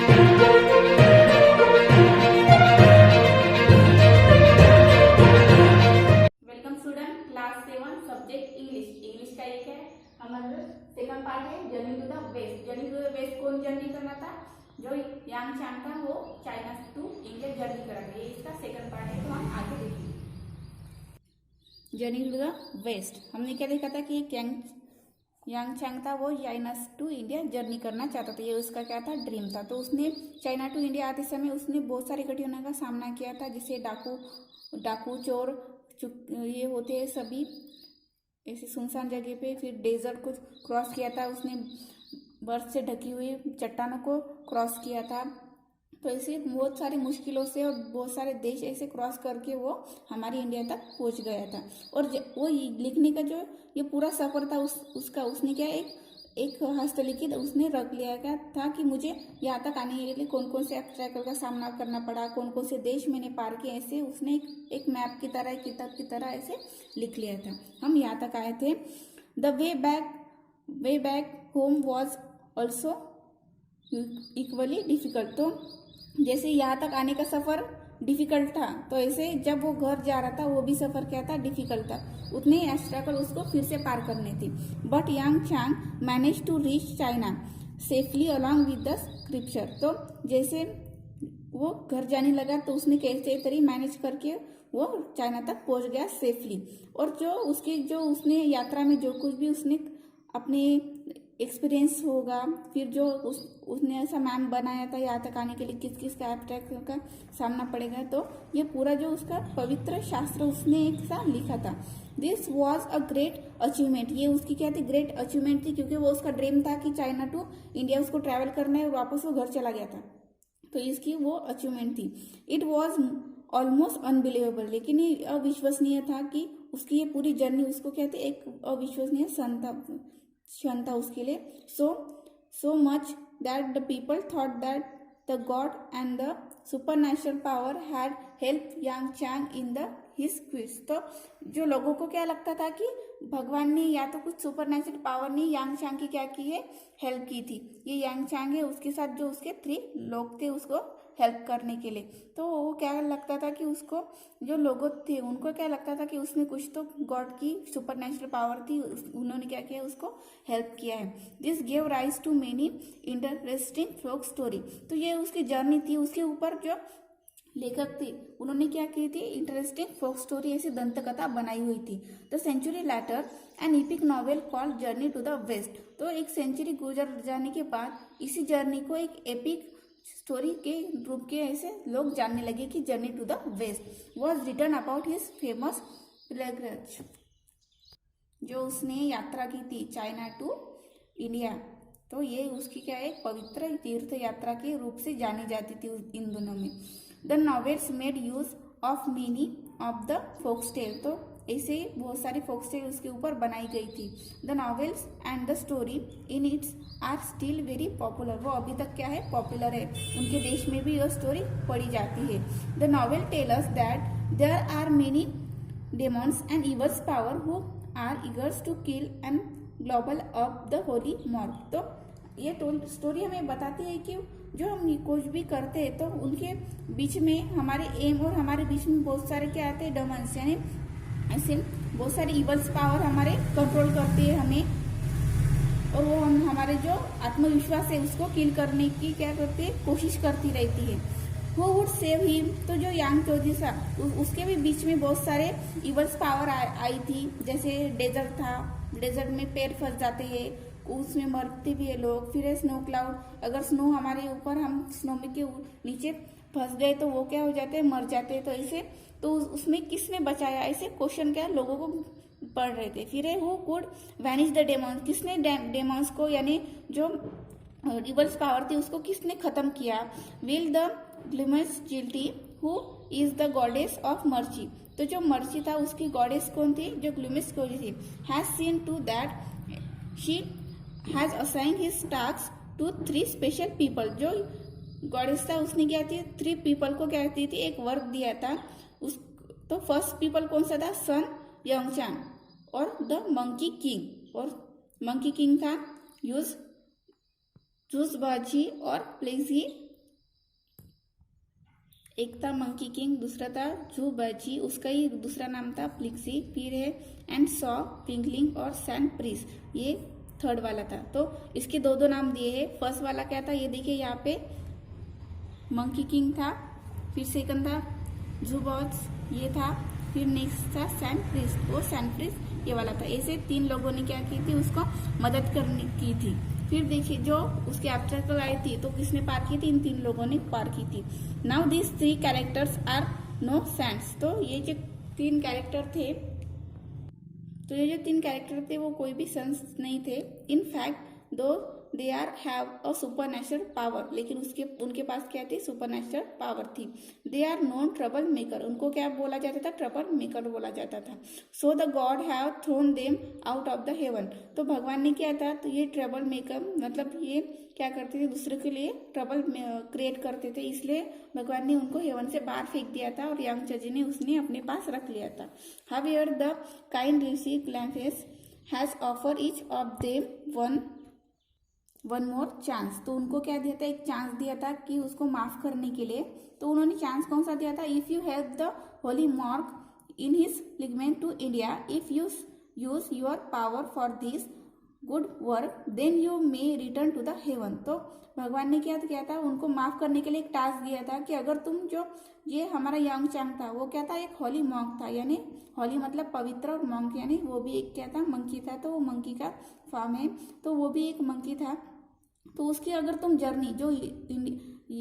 Welcome student, class 7 subject English. English का एक है हमारा सेकंड पार्ट है journey to the west. Journey to the west कौन जर्नी करना था? जो यांग चांग था वो चाइना टू इंडिया जर्नी करा था। ये इसका सेकंड पार्ट है, तो हम आगे देखेंगे। जर्नी टू द वेस्ट हमने क्या देखा था कि यांग चांग था, वो चाइना टू इंडिया जर्नी करना चाहता था। ये उसका क्या था? ड्रीम था। तो उसने चाइना टू इंडिया आते समय उसने बहुत सारी कठिनाइयों का सामना किया था, जिसे डाकू चोर ये होते हैं सभी ऐसे सुनसान जगह पे। फिर डेजर्ट को क्रॉस किया था उसने, बर्फ से ढकी हुई चट्टानों को क्रॉस किया था। तो ऐसे बहुत सारी मुश्किलों से और बहुत सारे देश ऐसे क्रॉस करके वो हमारी इंडिया तक पहुंच गया था। और वो लिखने का जो ये पूरा सफर था उसका उसने क्या एक हस्तलिखित उसने रख लिया क्या था कि मुझे यहाँ तक आने के लिए कौन कौन से ऑब्स्टेकल का सामना करना पड़ा, कौन कौन से देश मैंने पार किए, ऐसे उसने एक मैप की तरह, एक किताब की तरह ऐसे लिख लिया था। हम यहाँ तक आए थे। The way back home was also equally difficult. तो जैसे यहाँ तक आने का सफर डिफिकल्ट था, तो ऐसे जब वो घर जा रहा था वो भी सफर क्या था? डिफिकल्ट था। उतने ऑब्स्टेकल उसको फिर से पार करने थे। But Yang Chang manage to reach China safely along with the scripture. तो जैसे वो घर जाने लगा तो उसने कैसे तरी मैनेज करके वो चाइना तक पहुंच गया सेफली। और जो उसने यात्रा में जो कुछ भी उसने अपने एक्सपीरियंस होगा, फिर जो उसने ऐसा मैप बनाया था यहाँ तक आने के लिए किस किस का ऑब्स्टेकल का सामना पड़ेगा, तो ये पूरा जो उसका पवित्र शास्त्र उसने एक सा लिखा था। This was a great achievement. ये उसकी क्या थी? ग्रेट अचीवमेंट थी, क्योंकि वो उसका ड्रीम था कि चाइना टू इंडिया उसको ट्रैवल करना है और वापस वो घर चला गया था। तो इसकी वो अचीवमेंट थी। इट वॉज ऑलमोस्ट अनबिलीवेबल, लेकिन ये अविश्वसनीय था कि उसकी ये पूरी जर्नी उसको क्या थी? एक अविश्वसनीय क्षमता उसके लिए। So much that the people thought that the God and the supernatural power had help Xuanzang in the his quest. तो जो लोगों को क्या लगता था कि भगवान ने या तो कुछ सुपरनैचुरल पावर ने यांग चांग की क्या की है? हेल्प की थी। ये यांग चांग है, उसके साथ जो उसके 3 लोग थे उसको हेल्प करने के लिए। तो वो क्या लगता था कि उसको जो लोग थे उनको क्या लगता था कि उसमें कुछ तो गॉड की सुपरनैचुरल पावर थी, उन्होंने क्या किया? उसको हेल्प किया है। This gave rise to many interesting folk story. तो ये उसकी जर्नी थी, उसके ऊपर जो लेखक थे उन्होंने क्या की थी? इंटरेस्टिंग फोक स्टोरी ऐसी दंत कथा बनाई हुई थी। The century later an epic novel called Journey to the West. तो एक सेंचुरी गुजर जाने के बाद इसी जर्नी को एक एपिक स्टोरी के रूप के ऐसे लोग जानने लगे कि Journey to the West was written about his famous pilgrimage. जो उसने यात्रा की थी चाइना टू इंडिया, तो ये उसकी क्या है? पवित्र तीर्थ यात्रा के रूप से जानी जाती थी इन दिनों में। The novels made use of many of the foxtail. तो ऐसे बहुत सारी फोक्सटेल उसके ऊपर बनाई गई थी। The novels and the story in its are still very popular. वो अभी तक क्या है? पॉपुलर है। उनके देश में भी यह स्टोरी पढ़ी जाती है। The novel tell us that there are many demons and evils power who are eagers to kill and gobble up the holy morgue. तो ये स्टोरी हमें बताती है कि जो हम कुछ भी करते हैं तो उनके बीच में हमारे एम और हमारे बीच में बहुत सारे क्या आते हैं? डेमॉन्स, यानी ऐसे बहुत सारे इवल्स पावर हमारे कंट्रोल करती है हमें, और वो हम हमारे जो आत्मविश्वास है उसको किल करने की क्या करती है? कोशिश करती रहती है। Who would save him? तो जो यांग चौधरी था उसके भी बीच में बहुत सारे इवल्स पावर आई थी। जैसे डेजर्ट था, डेजर्ट में पैर फंस जाते हैं, उसमें मरते भी है लोग। फिर है स्नो क्लाउड, अगर स्नो हमारे ऊपर, हम स्नो में के नीचे फंस गए तो वो क्या हो जाते हैं? मर जाते हैं। तो ऐसे तो उसमें किसने बचाया? ऐसे क्वेश्चन क्या लोगों को पढ़ रहे थे। फिर है हु कुड वैनिश द डेमॉन्स। किसने डेमॉन्स को, यानी जो इवल्स पावर थी उसको किसने खत्म किया? Will the Glimmus guilty who is the goddess of mercy. तो जो मर्ची था उसकी गॉडेस कौन थी? जो ग्लिमस गॉडेस थी। Has seen to that she has assign his task to 3 special people. जो गॉडेस था उसने क्या थी? 3 पीपल को क्या दी थी? एक वर्क दिया था उस। तो फर्स्ट पीपल कौन सा था? सन यांगचांग और द मंकी किंग। और मंकी किंग था जूस बाजी और प्लेजी एक था मंकी किंग, दूसरा था जू बची, उसका ही दूसरा नाम था प्लिक्सी, फिर है एंड सॉ, पिंकलिंग और सैंड प्रीस, ये थर्ड वाला था। तो इसके दो दो नाम दिए हैं। फर्स्ट वाला क्या था, ये देखिए यहाँ पे मंकी किंग था, फिर सेकंड था जूबॉट्स, ये था, फिर नेक्स्ट था सैंड प्रीस, वो सैंड प्रीस ये वाला था। ऐसे तीन लोगों ने क्या की थी, उसको मदद करने की थी। फिर देखिए जो उसके ऑब्स्टेकल आई थी तो किसने पार की थी, इन तीन लोगों ने पार की थी। Now this three characters are no sands, तो ये जो तीन कैरेक्टर थे, तो ये जो तीन कैरेक्टर थे वो कोई भी सन्स नहीं थे। In fact though they are have a supernatural power, लेकिन उसके उनके पास क्या थी, सुपर नेचुरल पावर थी। They are known trouble maker, उनको क्या बोला जाता था, ट्रबल मेकर बोला जाता था। So the God have thrown them out of the heaven, तो भगवान ने क्या था, तो ये ट्रबल मेकर मतलब ये क्या करते थे, दूसरे के लिए ट्रबल क्रिएट करते थे, इसलिए भगवान ने उनको हेवन से बाहर फेंक दिया था और यांगचाजी ने उसने अपने पास रख लिया था। However the kind rishi Clamphes has offer each of them one more chance, तो उनको क्या दिया था, एक चांस दिया था कि उसको माफ करने के लिए। तो उन्होंने चांस कौन सा दिया था, if you have the holy mark in his ligament to India, if you use your power for this good work then you may return to the heaven. तो भगवान ने क्या किया था, उनको माफ करने के लिए एक टास्क दिया था कि अगर तुम जो ये हमारा यांग चांग था वो क्या था, एक होली मॉन्क था, यानी होली मतलब पवित्र और मॉन्क यानी वो भी एक क्या था, मंकी था, तो वो मंकी का फॉर्म है, तो वो भी एक मंकी था। तो उसकी अगर तुम जर्नी जो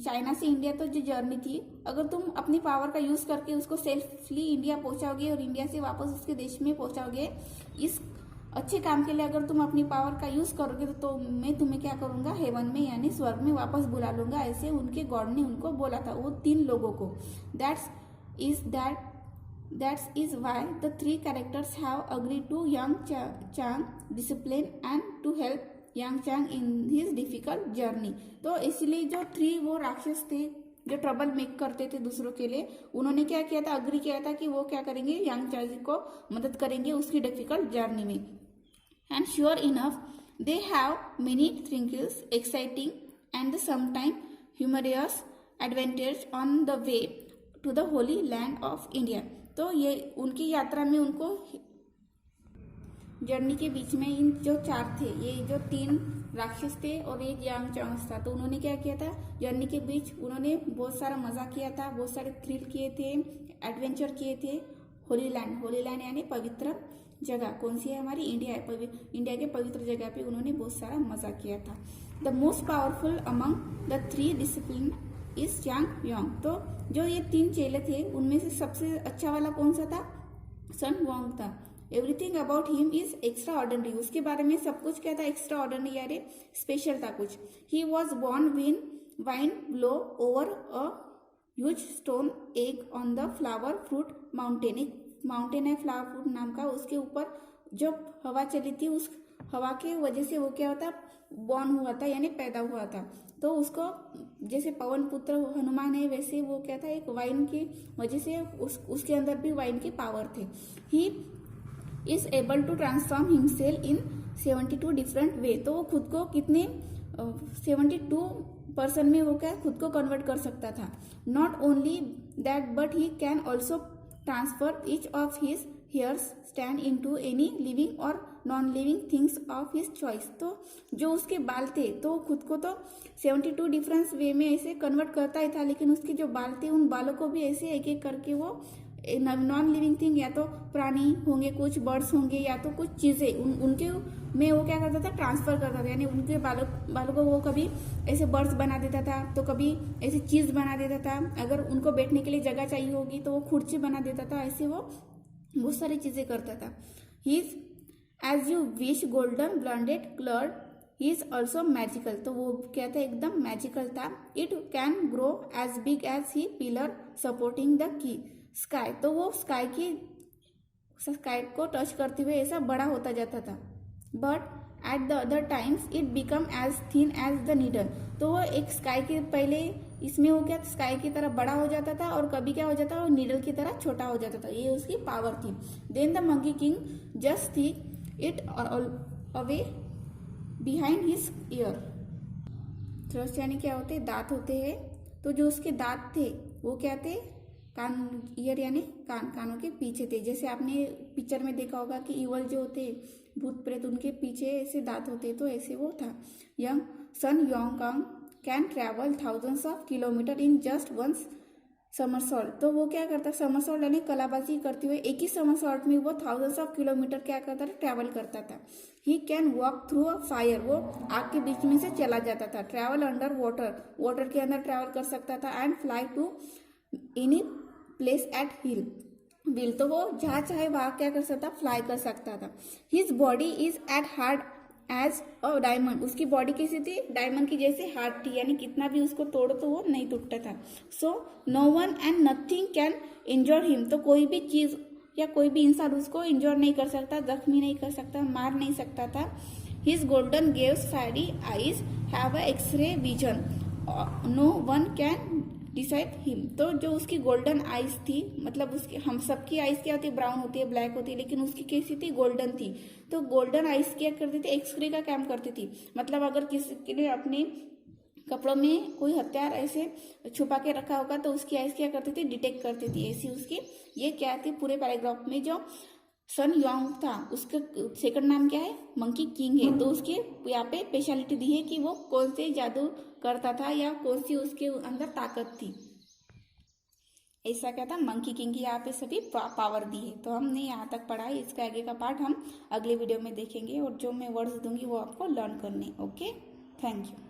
चाइना से इंडिया तो जो जर्नी थी, अगर तुम अपनी पावर का यूज करके उसको सेल्फली इंडिया पहुंचाओगे और इंडिया से वापस उसके देश में पहुंचाओगे, इस अच्छे काम के लिए अगर तुम अपनी पावर का यूज करोगे तो मैं तुम्हें क्या करूंगा, हेवन में यानी स्वर्ग में वापस बुला लूंगा, ऐसे उनके गॉड ने उनको बोला था, वो तीन लोगों को। That's is why the three characters have agreed to Xuanzang discipline and to help Xuanzang in his difficult journey. तो इसलिए जो थ्री वो राक्षस थे जो ट्रबल मेक करते थे दूसरों के लिए, उन्होंने क्या किया था, अग्री किया था कि वो क्या करेंगे, यांग चांग को मदद करेंगे उसकी डिफिकल्ट जर्नी में। And sure enough they have many thrills exciting and sometime humorous adventures on the way to the holy land of India. तो ये उनकी यात्रा में उनको जर्नी के बीच में इन जो चार थे, ये जो तीन राक्षस थे और एक यांग चांग था, तो उन्होंने क्या किया था, जर्नी के बीच उन्होंने बहुत सारा मजा किया था, बहुत सारे थ्रिल किए थे, एडवेंचर किए थे। होली लैंड यानी पवित्र जगह कौन सी है, हमारी इंडिया है, इंडिया के पवित्र जगह पे उन्होंने बहुत सारा मजा किया था। The most powerful among the three discipline is Chang Yong, तो जो ये तीन चेले थे उनमें से सबसे अच्छा वाला कौन सा था, सन वोंग था। Everything about him is extra ordinary, उसके बारे में सब कुछ क्या था, एक्स्ट्रा ऑर्डिनरी यानी स्पेशल था कुछ। He was born wine blow over a huge stone egg on the flower fruit mountain, एक माउंटेन है फ्लावर फ्रूट नाम का, उसके ऊपर जब हवा चली थी उस हवा के वजह से वो क्या होता, बॉर्न हुआ था यानी पैदा हुआ था। तो उसको जैसे पवन पुत्र हनुमान है वैसे वो क्या था, एक वाइन की वजह से उसके अंदर भी वाइन की पावर थे। He is able to transform himself in 72 different way, तो वो खुद को कितने 72% में वो क्या खुद को कन्वर्ट कर सकता था। Not only that but he can also transfer each of his hairs strand into any living और non living things of his choice, तो जो उसके बाल थे तो खुद को तो 72 डिफरेंस वे में ऐसे कन्वर्ट करता ही था, लेकिन उसके जो बाल थे उन बालों को भी ऐसे एक एक करके वो नॉन लिविंग थिंग या तो प्राणी होंगे, कुछ बर्ड्स होंगे या तो कुछ चीजें उनके में वो क्या करता था, ट्रांसफर करता था, यानी उनके बालों को वो कभी ऐसे बर्ड्स बना देता था तो कभी ऐसी चीज बना देता था, अगर उनको बैठने के लिए जगह चाहिए होगी तो वो खुर्ची बना देता था, ऐसे वो बहुत सारी चीजें करता था। He is as you wish golden blonded colour, he is also magical, तो वो क्या था, एकदम मैजिकल था। It can grow as big as he pillar supporting the की स्काई, तो वो स्काई को टच करते हुए ऐसा बड़ा होता जाता था। But at the other times it become as thin as the needle, तो वो एक स्काई के पहले इसमें वो क्या स्काई की तरह बड़ा हो जाता था और कभी क्या हो जाता वो नीडल की तरह छोटा हो जाता था, ये उसकी पावर थी। Then the monkey king just think it away behind his ear, thrust यानी क्या होते हैं, दांत होते हैं तो जो उसके दांत थे वो क्या थे, कान, ईयर यानी कान, कानों के पीछे थे। जैसे आपने पिक्चर में देखा होगा कि ईवल जो होते भूत प्रेत उनके पीछे ऐसे दांत होते, तो ऐसे वो था। Young Sun Wukong can travel thousands of kilometre in just once somersault. तो वो क्या करता, समरसॉल्ट यानी कलाबाजी करते हुए एक ही समरसॉल्ट में वो थाउजेंड्स ऑफ किलोमीटर क्या करता था, ट्रैवल करता था। He can walk through a fire, वो आग के बीच में से चला जाता था। ट्रैवल अंडर वाटर, वाटर के अंदर ट्रैवल कर सकता था। And fly to any place at his will, तो वो जहाँ चाहे वहाँ क्या कर सकता, फ्लाई कर सकता था। His body is at hard as a diamond, उसकी बॉडी कैसी थी, डायमंड की जैसे हार्ड थी, यानी कितना भी उसको तोड़ो तो वो नहीं टूटता था। So no one and nothing can injure him, तो कोई भी चीज या कोई भी इंसान उसको इंजोर नहीं कर सकता, जख्मी नहीं कर सकता, मार नहीं सकता था। His golden gaze fiery eyes have a X ray vision, no one can decide him, तो जो उसकी गोल्डन आइज थी, मतलब उसकी, हम सबकी आइज क्या होती है, ब्राउन होती है, ब्लैक होती है, लेकिन उसकी कैसी थी, गोल्डन थी। तो गोल्डन आइज क्या करती थी, एक्सरे का काम करती थी। मतलब अगर किसी ने अपने कपड़ों में कोई हथियार ऐसे छुपा के रखा होगा तो उसकी आइज क्या करती थी, डिटेक्ट करती थी, ऐसी उसकी ये क्या थी। पूरे पैराग्राफ में जो सन योंग था उसका सेकंड नाम क्या है, मंकी किंग है। तो उसके यहाँ पे स्पेशलिटी दी है कि वो कौन से जादू करता था या कौन सी उसके अंदर ताकत थी, ऐसा क्या था, मंकी किंग की यहाँ पे सभी पावर दी है। तो हमने यहाँ तक पढ़ा है, इसका आगे का पार्ट हम अगले वीडियो में देखेंगे, और जो मैं वर्ड्स दूंगी वो आपको लर्न करने। Okay, thank you.